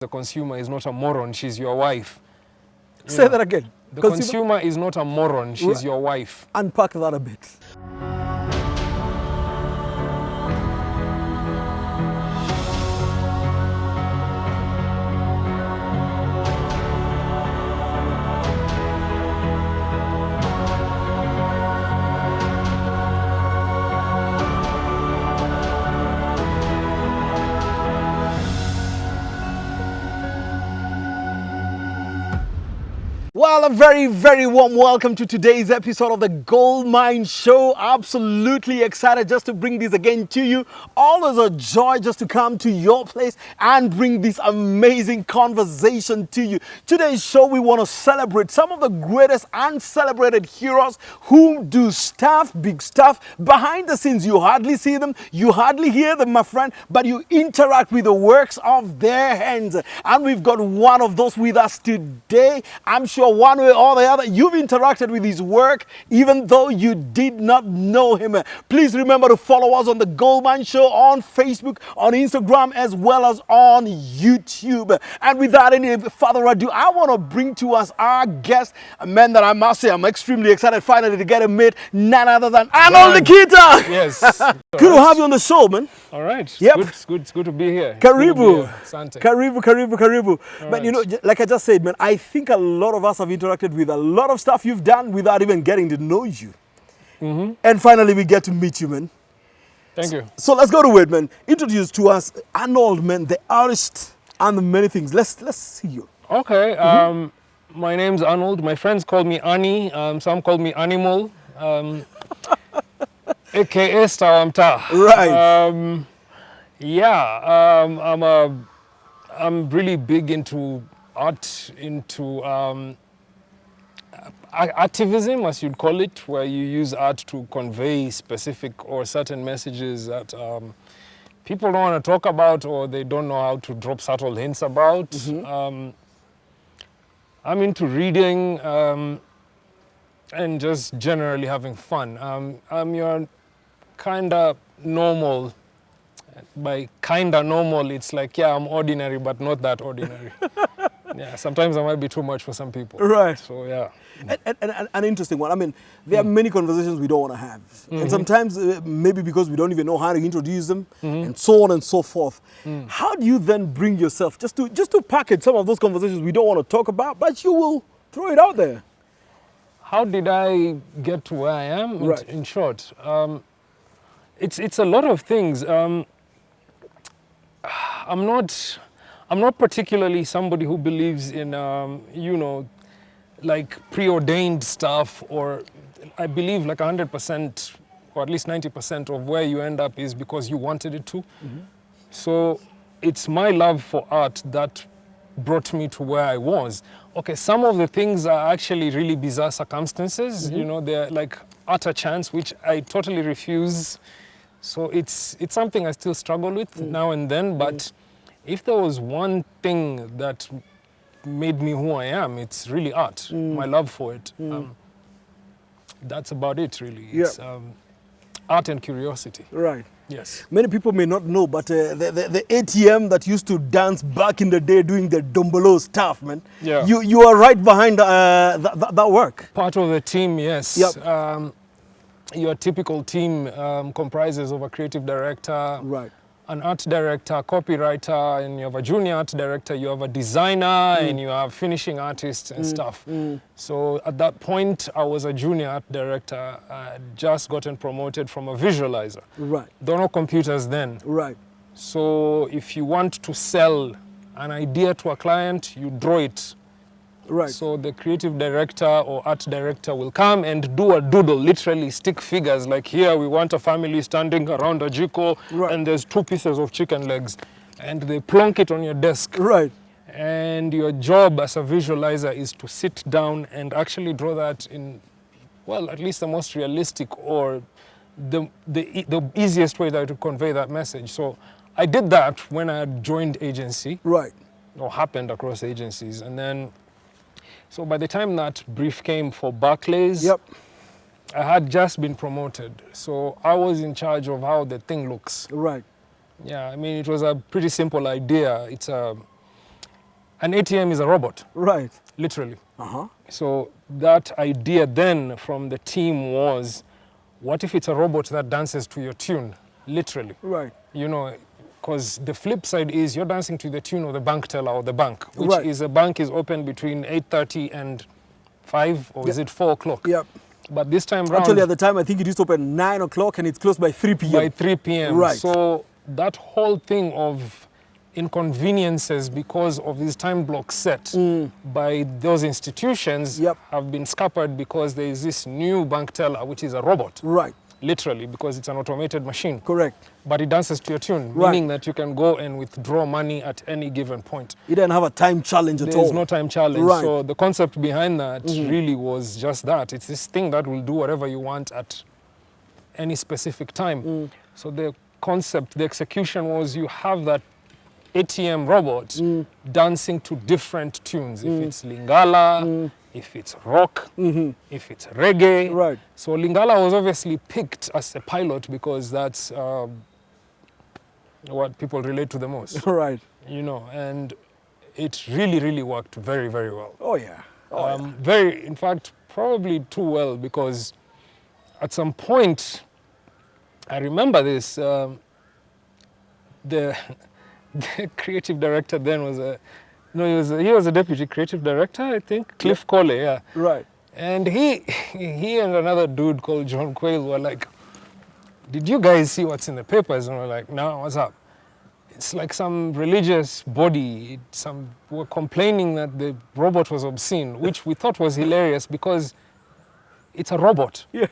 The consumer is not a moron, she's your wife. Say that again. The consumer is not a moron, she's your wife. Unpack that a bit. Well, a very, very warm welcome to today's episode of the Goldmine Show. Absolutely excited just to bring this again to you. Always a joy just to come to your place and bring this amazing conversation to you. Today's show, we want to celebrate some of the greatest uncelebrated heroes who do stuff, big stuff, behind the scenes. You hardly see them, you hardly hear them, my friend, but you interact with the works of their hands. And we've got one of those with us today. I'm sure one way or the other, you've interacted with his work, even though you did not know him. Please remember to follow us on the Goldmine Show on Facebook, on Instagram, as well as on YouTube. And without any further ado, I want to bring to us our guest, a man that I must say I'm extremely excited finally to get him meet, none other than Arnold Lakita. Yes. Good to have you on the show, man. All right. Yep. It's good to be here. Karibu. Sante. Karibu. But right. you know, like I just said, man, I think a lot of us have interacted with a lot of stuff you've done without even getting to know you. Mm-hmm. And finally, we get to meet you, man. Thank you. So let's go to it, man. Introduce to us Arnold, man, the artist and the many things. Let's see you. Okay. My name's Arnold. My friends call me Ani. Some call me Animal. AKA Stawamta. Right. I'm really big into art, into activism, as you'd call it, where you use art to convey specific or certain messages that people don't want to talk about or they don't know how to drop subtle hints about. Mm-hmm. I'm into reading and just generally having fun. I'm your kinda normal. By kinda normal, it's like, yeah, I'm ordinary, but not that ordinary. Yeah, sometimes I might be too much for some people. Right. So, yeah. And an interesting one. I mean, there are many conversations we don't want to have. And sometimes maybe because we don't even know how to introduce them and so on and so forth. How do you then bring yourself just to package some of those conversations we don't want to talk about, but you will throw it out there? How did I get to where I am? Right. In short, it's a lot of things. I'm not particularly somebody who believes in, like preordained stuff, or I believe like 100% or at least 90% of where you end up is because you wanted it to. So it's my love for art that brought me to where I was. Okay, some of the things are actually really bizarre circumstances. You know, they're like utter chance, which I totally refuse. So it's something I still struggle with now and then, but if there was one thing that made me who I am, it's really art, my love for it. That's about it, really. It's art and curiosity. Right. Yes. Many people may not know, but the ATM that used to dance back in the day doing the Dombolo stuff, man. Yeah. You are right behind that work. Part of the team, yes. Yep. Your typical team comprises of a creative director, Right. an art director, copywriter, and you have a junior art director, you have a designer, and you have finishing artists and stuff. So at that point, I was a junior art director. I had just gotten promoted from a visualizer. Right. There were no computers then. Right. So if you want to sell an idea to a client, you draw it. Right. So the creative director or art director will come and do a doodle, literally stick figures. Like here, we want a family standing around a jiko, and there's 2 pieces of chicken legs, and they plonk it on your desk. Right. And your job as a visualizer is to sit down and actually draw that in, well, at least the most realistic or the easiest way that to convey that message. So I did that when I joined agency. Right. Or happened across agencies, and then. So by the time that brief came for Barclays, I had just been promoted. So I was in charge of how the thing looks. Right. Yeah, I mean, it was a pretty simple idea. It's a An ATM is a robot, Right. literally. Uh-huh. So that idea then from the team was, what if it's a robot that dances to your tune, literally? Right. You know, because the flip side is you're dancing to the tune of the bank teller or the bank, which Right. is a bank is open between 8:30 and 5, or is it 4 o'clock? Yep. But this time round, Actually, at the time, I think it used to open 9 o'clock and it's closed by 3 p.m. by 3 p.m. Right. So that whole thing of inconveniences because of these time blocks set by those institutions Yep. have been scuppered because there is this new bank teller, which is a robot, Right. literally, because it's an automated machine. Correct. But it dances to your tune, Right. meaning that you can go and withdraw money at any given point. You didn't have a time challenge at all. There's no time challenge. Right. So the concept behind that really was just that. It's this thing that will do whatever you want at any specific time. So the concept, the execution was you have that ATM robot dancing to different tunes. If it's Lingala, if it's rock, if it's reggae. Right. So Lingala was obviously picked as a pilot because that's what people relate to the most. Right. You know, and it really, really worked very, very well. Oh, yeah. Oh, yeah. Very, in fact, probably too well, because at some point, I remember this, the creative director then was he was a deputy creative director, I think, Cliff Cole, yeah. Right. And he and another dude called John Quayle were like, did you guys see what's in the papers? And we're like, no, what's up? It's like some religious body, were complaining that the robot was obscene, which we thought was hilarious because it's a robot. Yeah.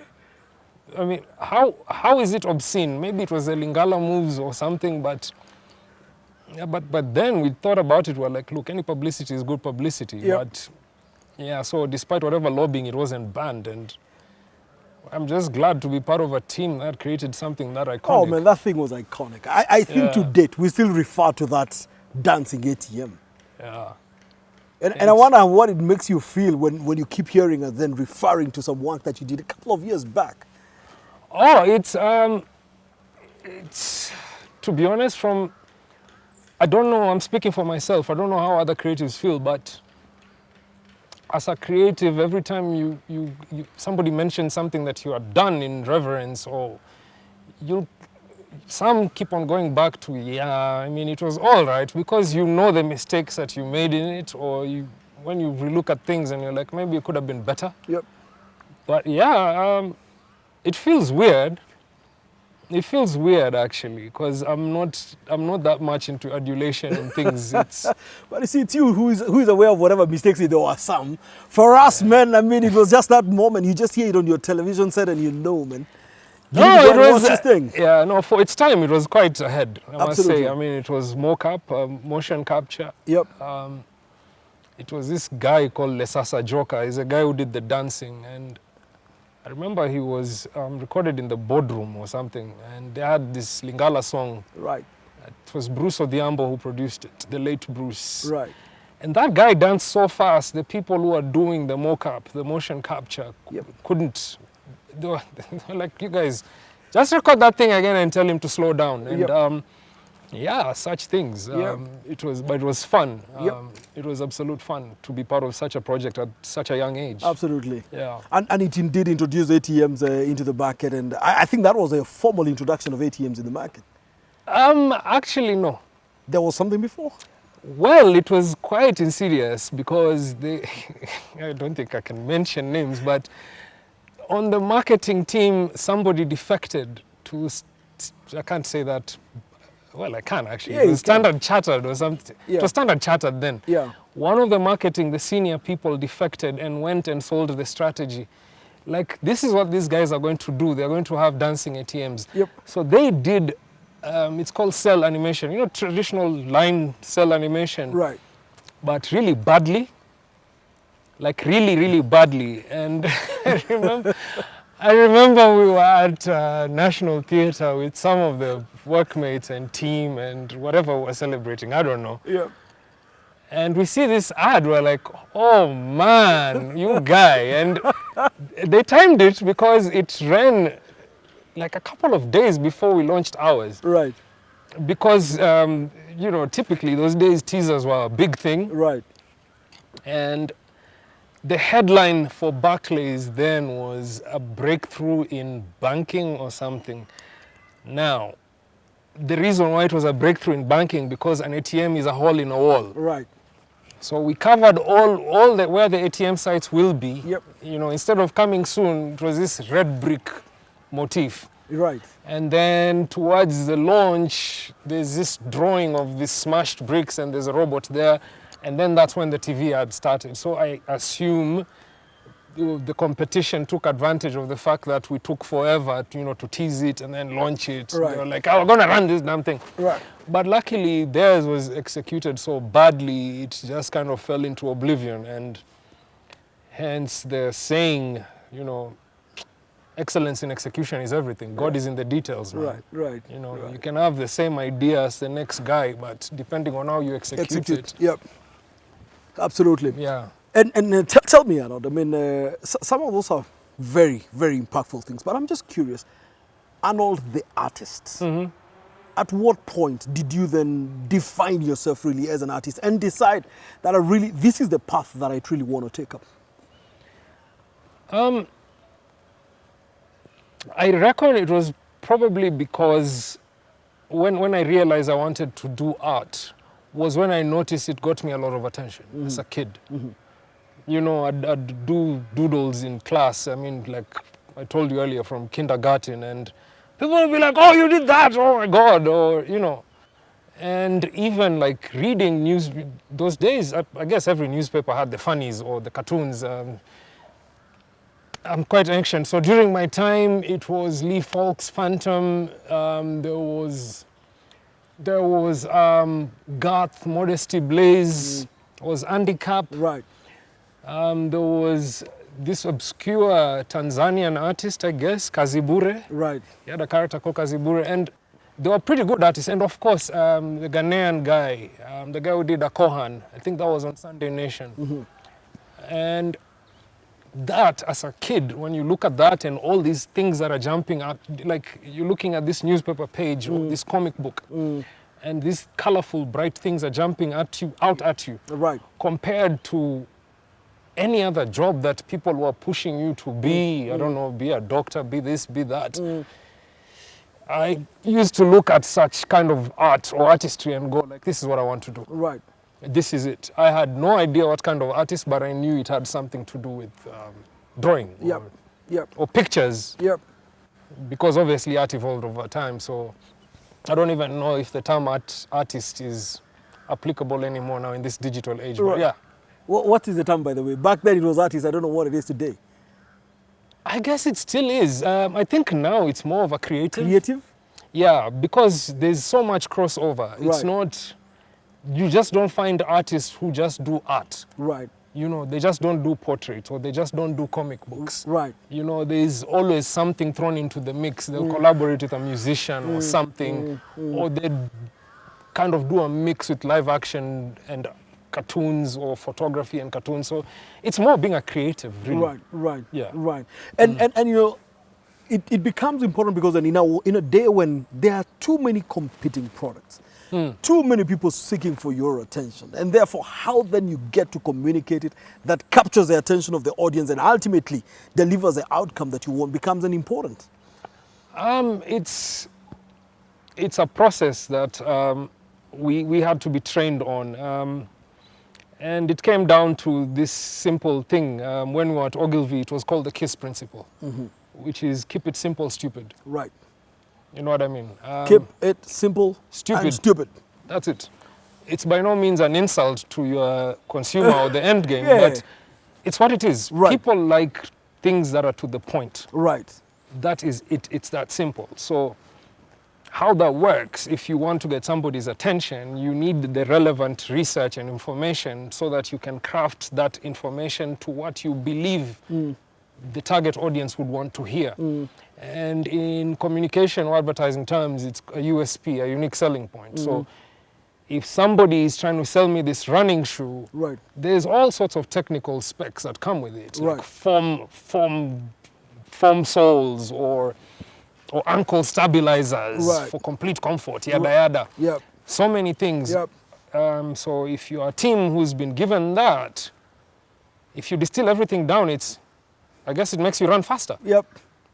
I mean, how is it obscene? Maybe it was the Lingala moves or something, but yeah, but then we thought about it. We're like, look, any publicity is good publicity. Yep. But yeah, so despite whatever lobbying, it wasn't banned, and I'm just glad to be part of a team that created something that iconic. Oh, man, that thing was iconic. I think to Yeah. date, we still refer to that dancing ATM. Yeah. And I wonder what it makes you feel when you keep hearing and then referring to some work that you did a couple of years back. Oh, it's to be honest, I don't know, I'm speaking for myself, I don't know how other creatives feel, but as a creative, every time somebody mentions something that you had done in reverence, or some keep on going back to, yeah, I mean, it was all right, because you know the mistakes that you made in it, or when you relook at things and you're like, maybe it could have been better. Yep. But yeah, it feels weird. It feels weird, actually, because I'm not that much into adulation and things. It's But you see, it's you who is aware of whatever mistakes there were some. For us, man, I mean, it was just that moment. You just hear it on your television set and you know, man. You need to go and watch this thing. yeah, no, for its time, it was quite ahead, I must Absolutely. say. I mean, it was mock-up, motion capture. Yep. It was this guy called Lesasa Joka. He's a guy who did the dancing, and I remember he was recorded in the boardroom or something, and they had this Lingala song. Right. It was Bruce Odhiambo who produced it, the late Bruce. Right. And that guy danced so fast, the people who are doing the mock-up, the motion capture, Yep. couldn't. They were like, you guys, just record that thing again and tell him to slow down. And Yep. yeah, such things. Yep. But it was fun. Yep. It was absolute fun to be part of such a project at such a young age. Absolutely. Yeah. And it indeed introduced ATMs into the market, and I think that was a formal introduction of ATMs in the market. Actually, no. There was something before. Well, it was quite insidious because I don't think I can mention names, but on the marketing team, somebody defected to, I can't say that, well, I can actually. Yeah, it you was can. Standard Chartered or something. Yeah. It was Standard Chartered then. Yeah. One of the marketing, the senior people defected and went and sold the strategy. Like, this is what these guys are going to do. They're going to have dancing ATMs. Yep. So they did, it's called cell animation, you know, traditional line cell animation. Right. But really badly, like really, really badly. And I remember we were at National Theatre with some of the workmates and team and whatever we're celebrating, I don't know. Yeah. And we see this ad, we're like, oh man, you guy. And they timed it because it ran like a couple of days before we launched ours. Right. because, you know, typically those days teasers were a big thing. Right. And the headline for Barclays then was a breakthrough in banking or something. Now, the reason why it was a breakthrough in banking, because an ATM is a hole in a wall. Right. So we covered all where the ATM sites will be. Yep. You know, instead of coming soon, it was this red brick motif. Right. And then towards the launch, there's this drawing of these smashed bricks and there's a robot there. And then that's when the TV ad started. So I assume the competition took advantage of the fact that we took forever, to, you know, to tease it and then launch it. Right. They were like, oh, we're going to run this damn thing. Right. But luckily, theirs was executed so badly, it just kind of fell into oblivion. And hence the saying, you know, excellence in execution is everything. God is in the details, man. Right. Right. You know, right. you can have the same idea as the next guy, but depending on how you execute it. Yep. Absolutely. Yeah. And tell me, Arnold, I mean, some of those are very, very impactful things, but I'm just curious. Arnold, the artist, at what point did you then define yourself really as an artist and decide that this is the path that I truly want to take up? I reckon it was probably because when I realized I wanted to do art was when I noticed it got me a lot of attention as a kid. You know, I'd do doodles in class. I mean, like I told you earlier, from kindergarten, and people would be like, oh, you did that, oh my God, or, you know. And even like reading news, those days, I guess every newspaper had the funnies or the cartoons. I'm quite ancient, so during my time, it was Lee Falk's Phantom, there was Garth, Modesty Blaze, was Andy Cap. Right. There was this obscure Tanzanian artist, I guess, Kazibure. Right. He had a character called Kazibure, and they were pretty good artists. And of course, the Ghanaian guy, the guy who did a Kohan, I think that was on Sunday Nation. And that, as a kid, when you look at that and all these things that are jumping out, like you're looking at this newspaper page or this comic book, and these colorful, bright things are jumping at you, out at you, Right. compared to any other job that people were pushing you to be, I don't know, be a doctor, be this, be that. I used to look at such kind of art or artistry and go like, this is what I want to do. Right. This is it. I had no idea what kind of artist, but I knew it had something to do with drawing Yep. Yep. or pictures, Yep. because obviously art evolved over time. So I don't even know if the term artist is applicable anymore now in this digital age. Right. But yeah. What is the term, by the way? Back then it was artist. I don't know what it is today. I guess it still is. I think now it's more of a creative. Creative? Yeah, because there's so much crossover. It's Right. not, you just don't find artists who just do art. Right. You know, they just don't do portraits or they just don't do comic books. Right. You know, there's always something thrown into the mix. They'll collaborate with a musician or something, or they kind of do a mix with live action and cartoons or photography and cartoons. So it's more being a creative, really. Right. Right. Yeah. Right. And you know, it becomes important because then in a day when there are too many competing products, too many people seeking for your attention, and therefore how then you get to communicate it that captures the attention of the audience and ultimately delivers the outcome that you want becomes an important. It's a process that we had to be trained on. And it came down to this simple thing. When we were at Ogilvy, it was called the KISS principle, which is keep it simple, stupid. Right. You know what I mean? Keep it simple Stupid. and stupid. That's it. It's by no means an insult to your consumer or the end game, Yeah. but it's what it is. Right. People like things that are to the point. Right. That is it. It's that simple. So how that works, if you want to get somebody's attention, you need the relevant research and information so that you can craft that information to what you believe the target audience would want to hear. And in communication or advertising terms, it's a USP, a unique selling point. So if somebody is trying to sell me this running shoe, Right. there's all sorts of technical specs that come with it, Right. like foam soles or or ankle stabilizers Right. for complete comfort, yada yada. Yep. So many things. Yep. So if you're a team who's been given that, if you distill everything down, I guess it makes you run faster. Yep.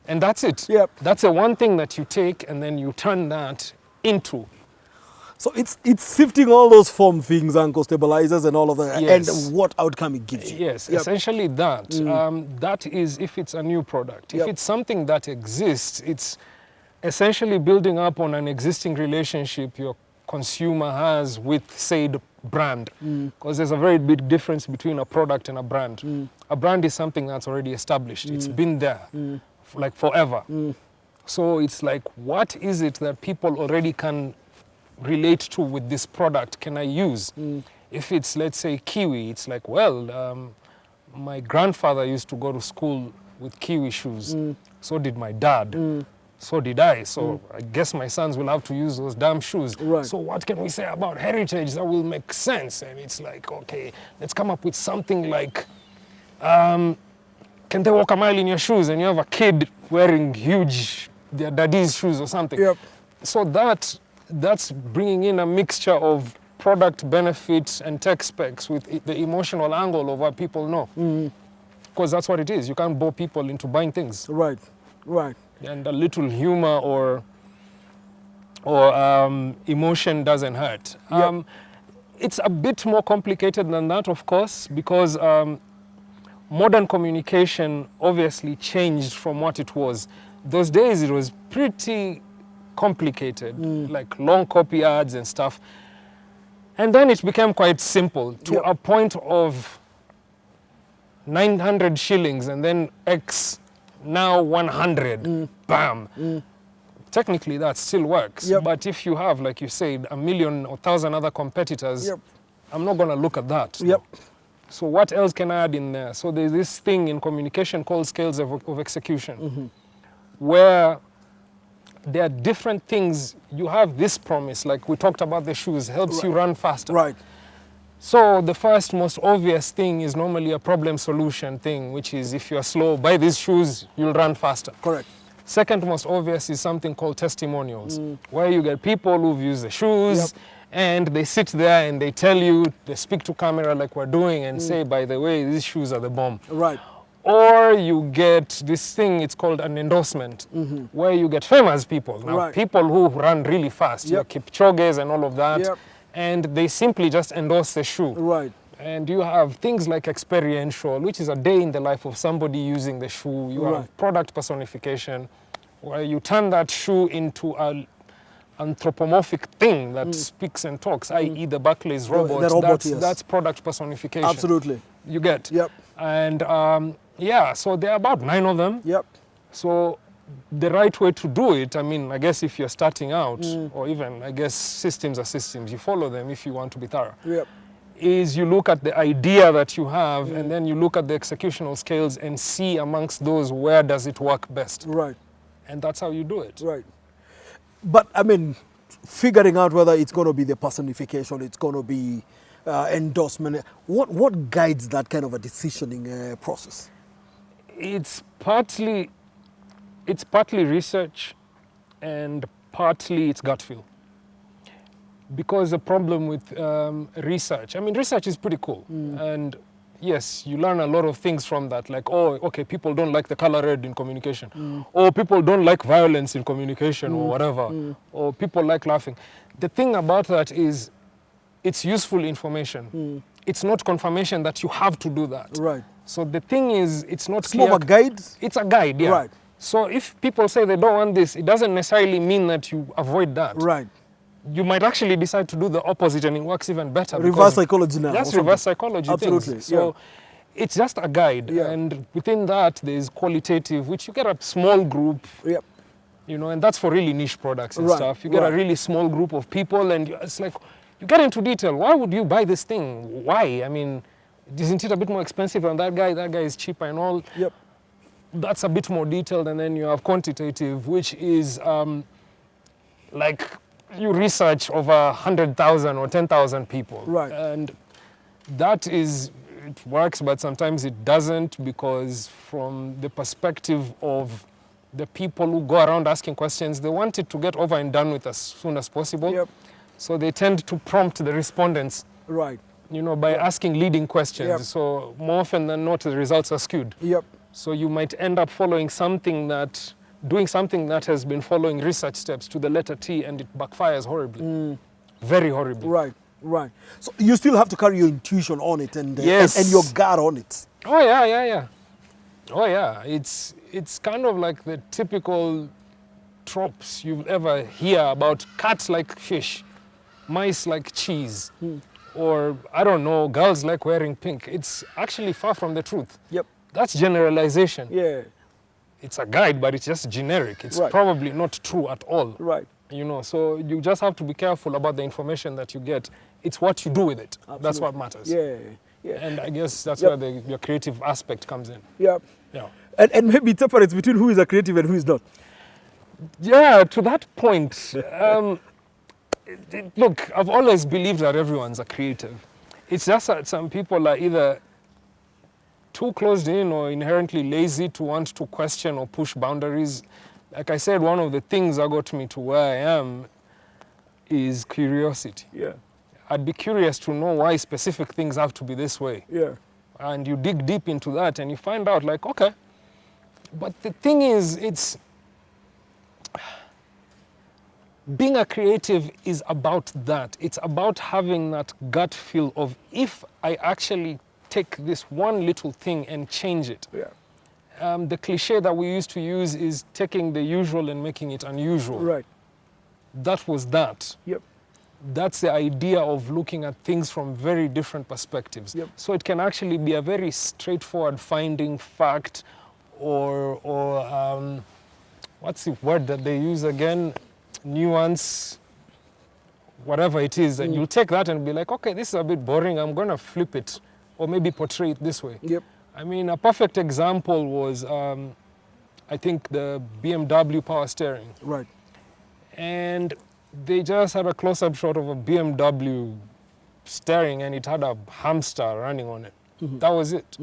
And that's it. Yep. That's the one thing that you take and then you turn that into. So it's sifting all those form things, ankle stabilizers and all of that, Yes. and what outcome it gives you. Yes, Yep. essentially that. That is if it's a new product. If Yep. it's something that exists, it's essentially building up on an existing relationship your consumer has with, say, the brand. Because there's a very big difference between a product and a brand. A brand is something that's already established. It's been there like forever. So it's like, what is it that people already can relate to with this product can I use? If it's, let's say, kiwi, it's like, well, my grandfather used to go to school with kiwi shoes. So did my dad. So did I. So I guess my sons will have to use those damn shoes. Right. So what can we say about heritage that will make sense? And it's like, okay, let's come up with something like, can they walk a mile in your shoes? And you have a kid wearing their daddy's shoes or something. Yep. So that's bringing in a mixture of product benefits and tech specs with the emotional angle of what people know. Because that's what it is. You can't bore people into buying things. Right. Right. And a little humor or emotion doesn't hurt. Yep. It's a bit more complicated than that, of course, because modern communication obviously changed from what it was. Those days it was pretty complicated, like long copy ads and stuff. And then it became quite simple to Yep. a point of 900 shillings and then X, now 100, bam. Technically that still works, Yep. but if you have, like you said, 1,000,000 or 1,000 other competitors, Yep. I'm not gonna look at that. Yep. So what else can I add in there? So there's this thing in communication called scales of execution, where there are different things. You have this promise, like we talked about the shoes, helps you run faster. Right. So the first most obvious thing is normally a problem solution thing, which is if you're slow, buy these shoes, you'll run faster. Correct. Second most obvious is something called testimonials, where you get people who've used the shoes, Yep. and they sit there and they tell you, they speak to camera like we're doing and say, by the way, these shoes are the bomb. Right. Or you get this thing, it's called an endorsement, where you get famous people. Now, Right. people who run really fast, your Yep. Kipchoges and all of that, Yep. and they simply just endorse the shoe. Right. And you have things like experiential, which is a day in the life of somebody using the shoe. You Right. have product personification, where you turn that shoe into an anthropomorphic thing that speaks and talks, i.e. the Barclays robot. the robot, yes. That's product personification. Absolutely. You get. Yep. And yeah, so there are about 9 of them. Yep. So the right way to do it, I mean, I guess if you're starting out, or even, I guess systems are systems, you follow them if you want to be thorough, Yep. is you look at the idea that you have and then you look at the executional scales and see amongst those where does it work best. Right. And that's how you do it. Right. But I mean, figuring out whether it's going to be the personification, it's going to be endorsement. What guides that kind of a decisioning process? It's partly research and partly it's gut feel. Because the problem with research, I mean, research is pretty cool. And yes, you learn a lot of things from that, like, oh, okay, people don't like the color red in communication, or people don't like violence in communication, or whatever, or people like laughing. The thing about that is it's useful information. It's not confirmation that you have to do that. Right. So the thing is, it's not It's clear. more of a guide? It's a guide, yeah. Right. So if people say they don't want this, it doesn't necessarily mean that you avoid that. Right. You might actually decide to do the opposite and it works even better. Reverse psychology now. That's or reverse something. psychology Absolutely. things. So it's just a guide. Yeah. And within that, there's qualitative, which you get a small group, Yep. you know, and that's for really niche products and Right, stuff. You get right. a really small group of people and it's like, you get into detail. Why would you buy this thing? Why? I mean, isn't it a bit more expensive than that guy? That guy is cheaper and all. Yep. That's a bit more detailed. And then you have quantitative, which is like you research over 100,000 or 10,000 people. Right. And that is, it works, but sometimes it doesn't, because from the perspective of the people who go around asking questions, they want it to get over and done with as soon as possible. Yep. So they tend to prompt the respondents, Right. by asking leading questions. Yep. So more often than not, the results are skewed. Yep. So you might end up doing something that has been following research steps to the letter T, and it backfires horribly. Very horribly. Right. Right. So you still have to carry your intuition on it and Yes. and your guard on it. Oh yeah. Oh yeah. It's kind of like the typical tropes you'll ever hear about cats like fish, mice like cheese, or I don't know, girls like wearing pink. It's actually far from the truth. Yep. That's generalization. Yeah. It's a guide, but it's just generic. It's Right. probably not true at all. Right. So you just have to be careful about the information that you get. It's what you do with it. That's Absolutely. what matters. Yeah. Yeah. And I guess that's Yep. where your creative aspect comes in. Yeah. Yeah. And maybe it separates between who is a creative and who is not. Yeah, to that point, look, I've always believed that everyone's a creative. It's just that some people are either too closed in or inherently lazy to want to question or push boundaries. Like I said, one of the things that got me to where I am is curiosity. Yeah. I'd be curious to know why specific things have to be this way. Yeah. And you dig deep into that and you find out like, okay. But the thing is, being a creative is about that. It's about having that gut feel of, if I actually take this one little thing and change it. Yeah. The cliche that we used to use is taking the usual and making it unusual. Right. That was that. Yep. That's the idea of looking at things from very different perspectives. Yep. So it can actually be a very straightforward finding fact, or what's the word that they use again? Nuance, whatever it is. And you'll take that and be like, okay, this is a bit boring. I'm going to flip it or maybe portray it this way. Yep. I mean, a perfect example was, I think, the BMW power steering. Right. And they just had a close-up shot of a BMW steering and it had a hamster running on it. That was it.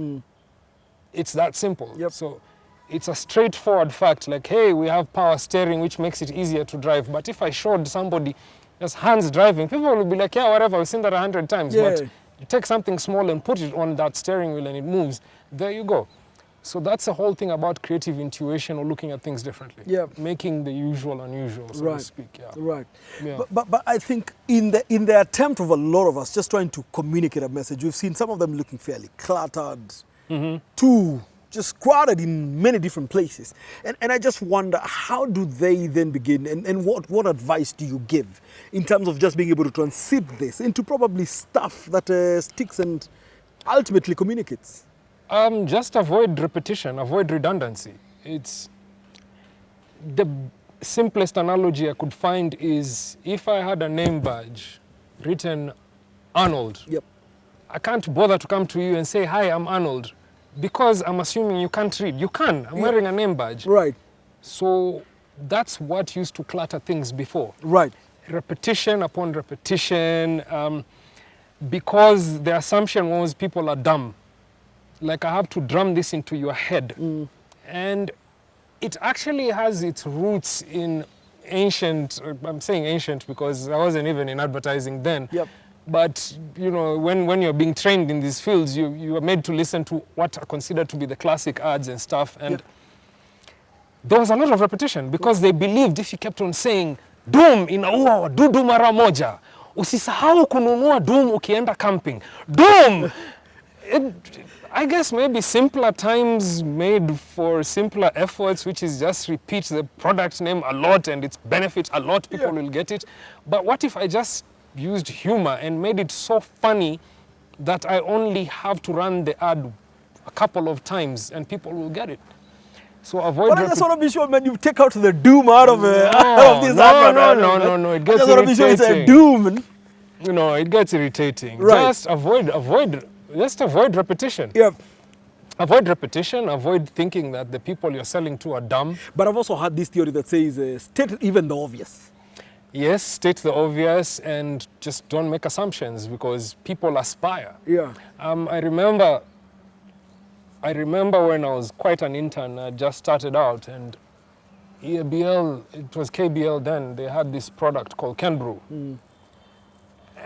It's that simple. Yep. So it's a straightforward fact, like, hey, we have power steering, which makes it easier to drive. But if I showed somebody just hands driving, people will be like, yeah, whatever, we've seen that 100 times. Yeah. But you take something small and put it on that steering wheel and it moves. There you go. So that's the whole thing about creative intuition, or looking at things differently. Yeah. Making the usual unusual, so to speak. Yeah. Right. Yeah. But I think in the attempt of a lot of us just trying to communicate a message, we've seen some of them looking fairly cluttered, too just crowded in many different places. And I just wonder, how do they then begin, and what advice do you give in terms of just being able to transit this into probably stuff that sticks and ultimately communicates? Just avoid repetition, avoid redundancy. It's the simplest analogy I could find is, if I had a name badge written Arnold, Yep. I can't bother to come to you and say, hi, I'm Arnold, because I'm assuming you can't read. You can. I'm wearing a name badge. Right. So that's what used to clutter things before. Right. Repetition upon repetition, because the assumption was people are dumb. Like, I have to drum this into your head. And it actually has its roots in ancient, I'm saying ancient because I wasn't even in advertising then. Yep. But, when you're being trained in these fields, you are made to listen to what are considered to be the classic ads and stuff. And Yep. there was a lot of repetition because they believed if you kept on saying, Doom inaua wadudu mara moja, usisahau kununua Doom ukienda camping. Doom! I guess maybe simpler times made for simpler efforts, which is just repeat the product name a lot and its benefit a lot, people will get it. But what if I just used humor and made it so funny that I only have to run the ad a couple of times and people will get it? So avoid. But I just want to be sure, man, you take out the doom out of this No, it gets I just want to be sure it's a irritating. doom. It gets irritating. Right. Just avoid repetition. Yep. Avoid repetition, avoid thinking that the people you're selling to are dumb. But I've also had this theory that says, state even the obvious. Yes, state the obvious and just don't make assumptions because people aspire. Yeah. I remember when I was quite an intern, I just started out, and EABL, it was KBL then, they had this product called Ken Brew.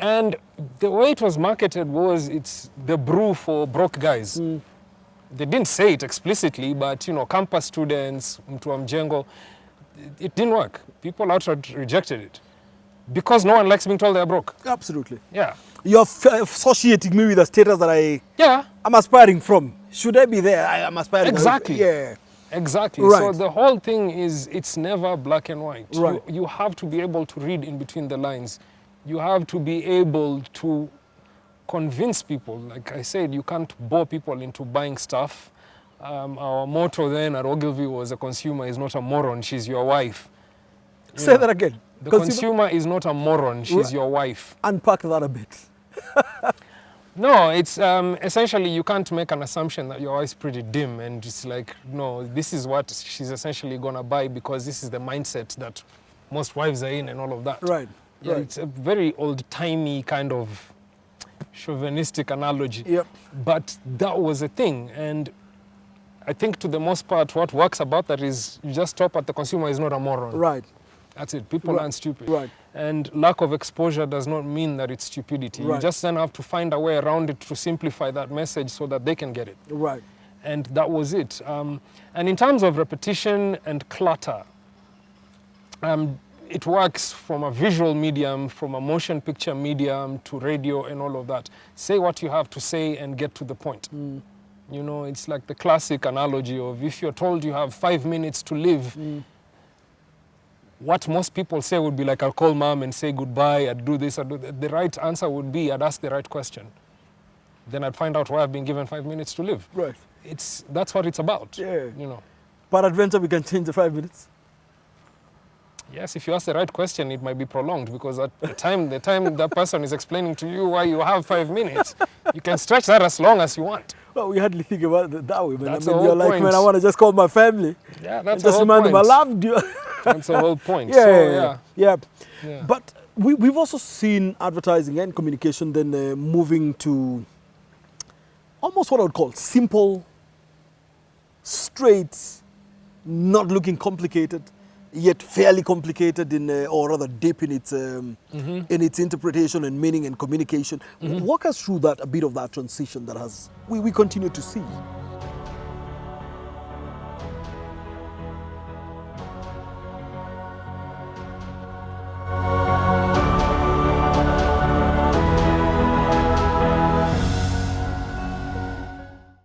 And the way it was marketed was it's the brew for broke guys. They didn't say it explicitly, but you know, campus students, mtu wa mjengo, it didn't work. People outright rejected it because no one likes being told they're broke. Absolutely. Yeah. You're associating me with the status that I'm aspiring from. Should I be there? I'm aspiring. Exactly. Yeah. Exactly. Right. So the whole thing is, it's never black and white. Right. You have to be able to read in between the lines. You have to be able to convince people. Like I said, you can't bore people into buying stuff. Our motto then at Ogilvy was, a consumer is not a moron, she's your wife. Say that again. The consumer is not a moron, she's your wife. Unpack that a bit. No, it's essentially you can't make an assumption that your wife's pretty dim and it's like, no, this is what she's essentially gonna buy because this is the mindset that most wives are in and all of that. Right. Yeah, right. It's a very old-timey kind of chauvinistic analogy. Yep. But that was a thing. And I think to the most part, what works about that is you just stop at the consumer is not a moron. Right. That's it. People aren't stupid. Right. And lack of exposure does not mean that it's stupidity. Right. You just then have to find a way around it to simplify that message so that they can get it. Right. And that was it. And in terms of repetition and clutter, it works from a visual medium, from a motion picture medium to radio and all of that. Say what you have to say and get to the point. You know, it's like the classic analogy of if you're told you have 5 minutes to live, what most people say would be like, I'll call mom and say goodbye, I'd do this, I'd do that. The right answer would be, I'd ask the right question. Then I'd find out why I've been given 5 minutes to live. Right. That's what it's about. Yeah. You know. Per adventure, we can change the 5 minutes. Yes, if you ask the right question, it might be prolonged because at the time that person is explaining to you why you have 5 minutes, you can stretch that as long as you want. Well, we hardly think about it that way, man. That's I mean, the you're whole like, point. man, I want to just call my family. Yeah, that's just the whole remind them I point. loved you. That's the whole point. Yeah, So, yeah. But we've also seen advertising and communication then moving to almost what I would call simple, straight, not looking complicated, yet fairly complicated in, or rather deep in its interpretation and meaning and communication. Walk us through that, a bit of that transition that we continue to see.